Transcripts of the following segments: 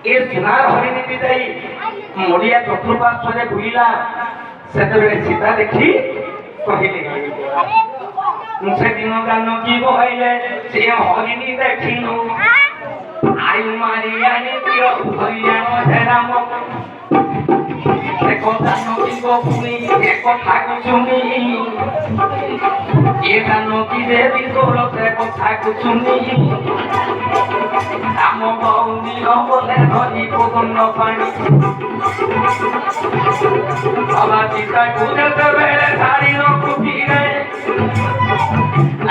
ए सुनार हरिणी भी जाई मोड़िया चतुर्पार्श्वरे बुलिला सेतबेले सीता देखी कहिले से दिन जान की कहले से हरिणी देखिनु आई मारी आनी दियो हरियाणा हे राम एक जान की पुनी एक ठाकु सुनी ये जान की देवी तोर से कथा को सुनी राम गौरी बोले हरि पवन पानी बाबा सीता गुजरत बेले साड़ी नो कुटी गए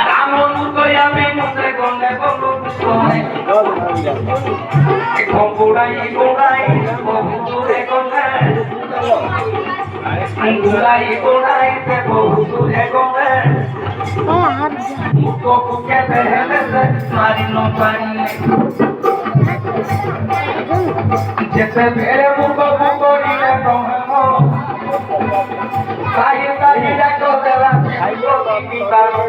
राम मुर्गया में मुझे गोंडे बोलो सोए एक गोड़ाई बहुत दूर गोंडे गोड़ाई से बहुत दूर गोंडे मुझको कुके पहले से मारी नो पानी जैसे मेरे मुझको मुकोरी ने कहमो काहे डाको देला आइयो की बारो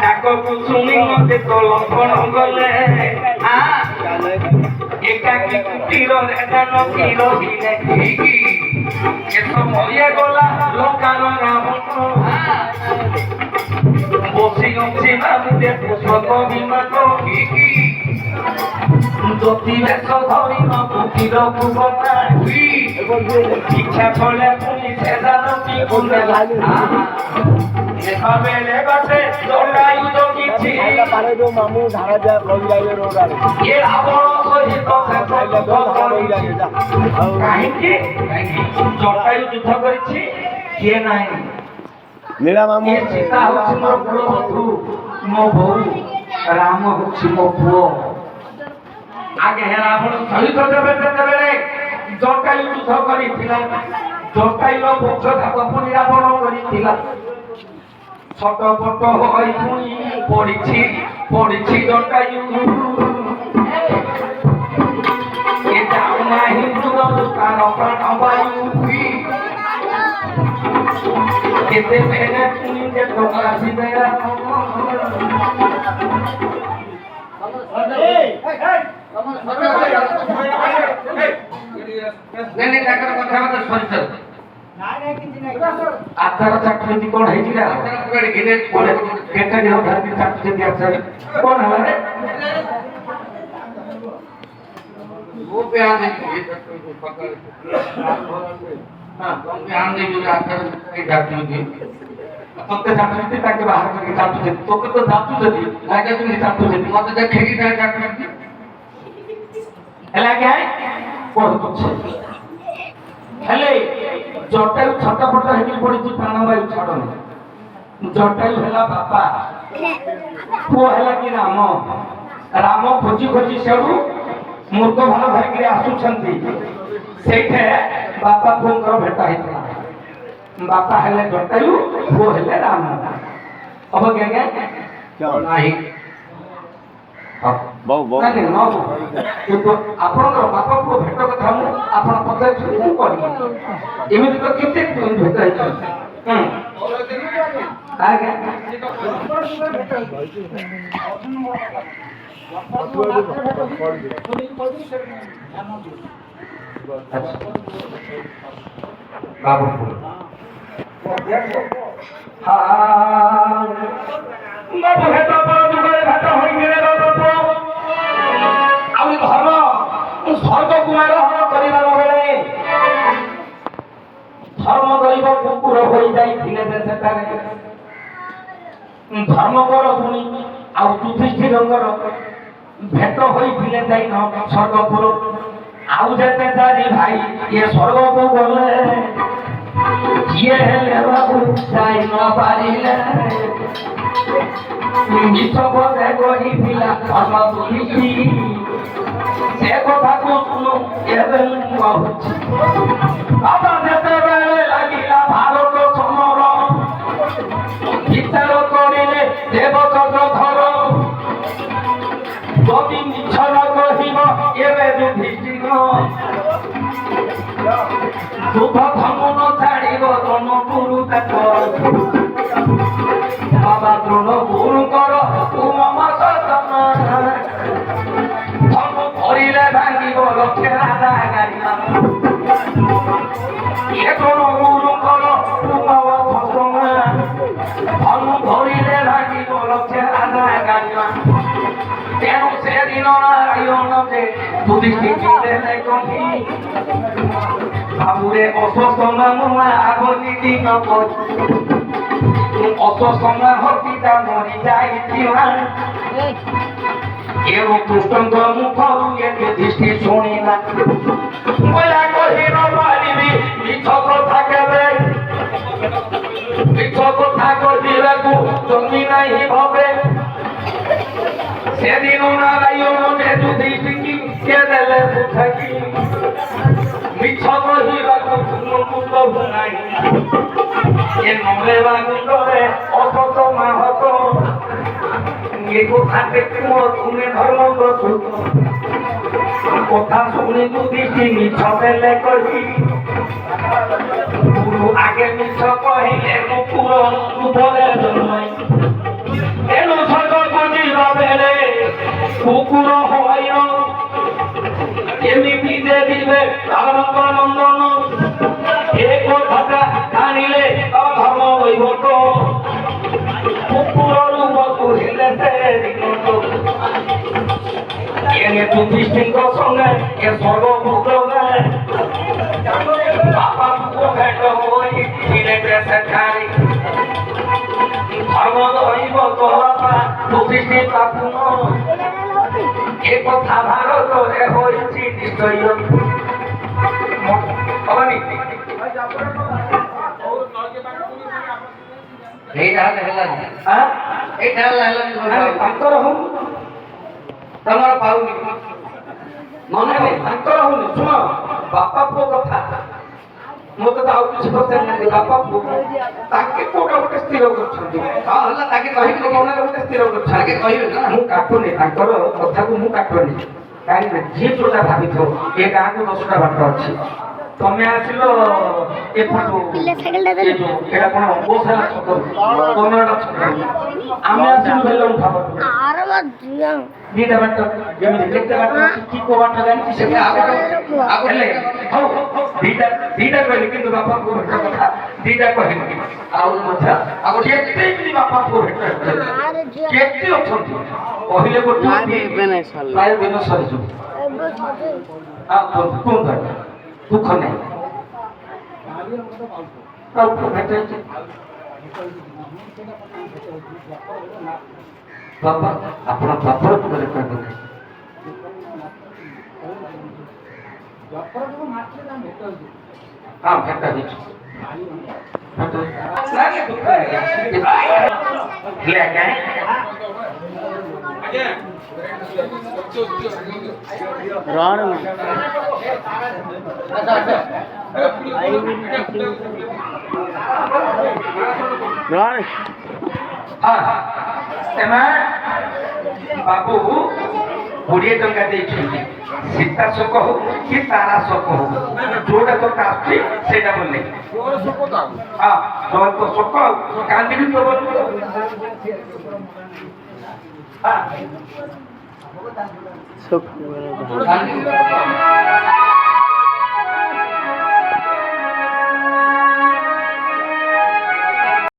डाको सुनी मते तो लंबन गले एकाकी कुटीरो रे जानो किरो दिने की ये समय गला लोकानो रावण बसी गछि नामते पुष्पक विमान की ज्योति बेश धरी न कुटीर कुबना इच्छा फले पुनी से जानो की गुणे बेले गटे जोड़ायु जो किछि पारे दो मामू धारा जा लग जाए रोड ये रावण सहित से काहे की जोड़ायु युद्ध करिछि के नाही लीला मामू ये सीता होछि मोर पुरो बंधु मो भौ राम होछि मो पुओ आगे हे रावण सहित जेबेले जोड़ायु युद्ध करिथिला जोड़ायु वंश धाक पुनी रावण करिथिला छोट पट होई पुनी पड़िछि जटायु ए जाऊ नाही दूर तार प्राण वायु केते बेने पुनी जे टोका सिबेरा नहीं ताकर कथा मत सरिस आचार चाटुती कौन है जीरा घिने केटा ने धरती चाटुती आचार कौन है रे वो बयान है हां बयान नहीं जो आचार के चाटुती तोते चाटुती ताके बाहर करके चाटुती तोके तो चाटुती लागे तुम चाटुती मत देखेगी ना चाटुती हला क्या है बहुत कुछ हेले जटायु छटपट हेकी पड़ी प्राणवायु छाड़ने जटायु है बापा पुओ है कि राम राम खोजी खोजी सेडू मूर्ख भान धरिक आसुंट से बापा पुओर भेट होता बापा है जटायु पुओ है राम हम क्या नहीं आपन बापा को भेट कथा आप पचार एमती तो केते भेट बाबू हाँ बाबू है तो भेट हो धर्म स्वर्ग कुमार हरण करिबार बेले धर्म गरीब कुकुर हो जाइथिले सेटारे धर्मकर पुनी आ युधिष्ठिरंगर भेट होइथिले जाई न स्वर्गपुर आउ जेते चारि भाई ये स्वर्ग को गले ये हेले बाबू जाई न पारिले निसब दे गई थिला धर्म तुलिछि से कथा को सुनो एबे कहूछि बाबा जेते बेले लागिला भारत समर विचार करिले देवचंद्र धर যদি মিছ ন কহিব এবে যুধিষ্ঠির দুঃখ ধমন ছাড়িব তন গুরু তাক বাবা দ্রোণ গুরু কর তুম মা সতম ধর্ম নারায়ণকে দুদিকে দিলে কহি বাবুরে অসুস্থ মামুয়া আগনি দিন অসুস্থ না হতিটা মরি যাইছিলা এও কৃষ্ণଙ୍କ মুখରୁ এতে দৃষ্টি শুনিলা বলা কহিল পারিবি মিছ কথা কেবে মিছ কথা কহিବାକୁ জমি ନାହିଁ ভবে সেদিন নারায়ণে যুধিষ্ঠিরকে কে দেলে বুঝাকি মিছ কহিବାକୁ মুখ নাই এ নরে বাগুরে অসত মাহত এ কথাতে তুমি ধর্ম প্রসূত কথা শুনি যুধিষ্ঠির মিছ দেলে কহি গুরু আগে মিছ কহিলে মুকুর উপরে জন্মাই এনু সর্ব বুঝিবা বেড়ে কুকুর হয় এমনি যে দিবে রামক নন্দন এ কথাটা জানিলে ধর্ম হইব তো কুকুর রূপ কহিলে সে এনে যুধিষ্ঠির সঙ্গে এ সর্বভূতকে বাপা ভেট হই দিনে দেশে ছাড়ি ধর্ম দৈব কহবা যুধিষ্ঠির কাপুন এ কথা ভারতরে হয়েছি নিশ্চয় হবনি এইটা ହେଲା এইটা ହେଲା ତାଙ୍କର ହଉ ତମର ପାଉନି ମନେ ନାହିଁ ତାଙ୍କର ହଉନି ଶୁଣ ବାପା ପୁଅ କଥା ମୋତେ ତ ଆଉ କିଛି ପଚାରିନାହାନ୍ତି ବାପା ପୁଅ ତାକେ କୋଉଟା ଗୋଟେ ସ୍ଥିର କରୁଛନ୍ତି ହଁ ହେଲା ତାକେ କହିବି ମନରେ ଗୋଟେ ସ୍ଥିର କରୁଛନ୍ତି ତାକେ କହିବେ ନା ମୁଁ କାଟୁନି ତାଙ୍କର କଥାକୁ ମୁଁ କାଟୁନି କାହିଁକି ନା ଯିଏ ଯୋଉଟା ଭାବିଥିବ ଏ ଗାଁକୁ 10ଟା ବାଟ ଅଛି ତମେ ଆସିଲ ଏପଟୁ ଏଇଟା କଣ ଗୋଶାଳା ଛକ କନଡ଼ା ଛକ ଆମେ ଆସିଲୁ ବେଲୁନ ଭାବନ୍ତୁ ଦିଟା ବାଟ ଯେମିତି କେତେ ବାଟ ଅଛି କି କୋଉ ବାଟ ଜାଣିଛି ସେଟା ଆଉ ହେଲେ ହଉ ଦିଟା କହିଲି କିନ୍ତୁ ବାପା ପୁଅ ଭେଟ କଥା ଦିଟା କହିଲି ଆଉ ମଧ୍ୟ ଆଉ କେତେ ଏମିତି ବାପା ପୁଅ ଭେଟ କେତେ ଅଛନ୍ତି କହିଲେ ଗୋଟେ ପ୍ରାୟ ଦିନ ସରିଯିବ କୁହନ୍ତୁ ଦୁଃଖ ନାହିଁ ବାପା ଆପଣ ବାପର ତୁମରେ କହିବେ ହଁ ଭେଟ ହେଇଛୁ ବାବୁ 20 ଟଙ୍କା ଦେଇଛନ୍ତି ସୀତା ଶୋକ ହଉ କି ତାରା ଶୋକ ହଉ ଯୋଉଟା ତ ଆସୁଛି ସେଇଟା ବୋଲେ ହଁ ଶୋକ କାନ୍ଦିବି ତ ବୋଲ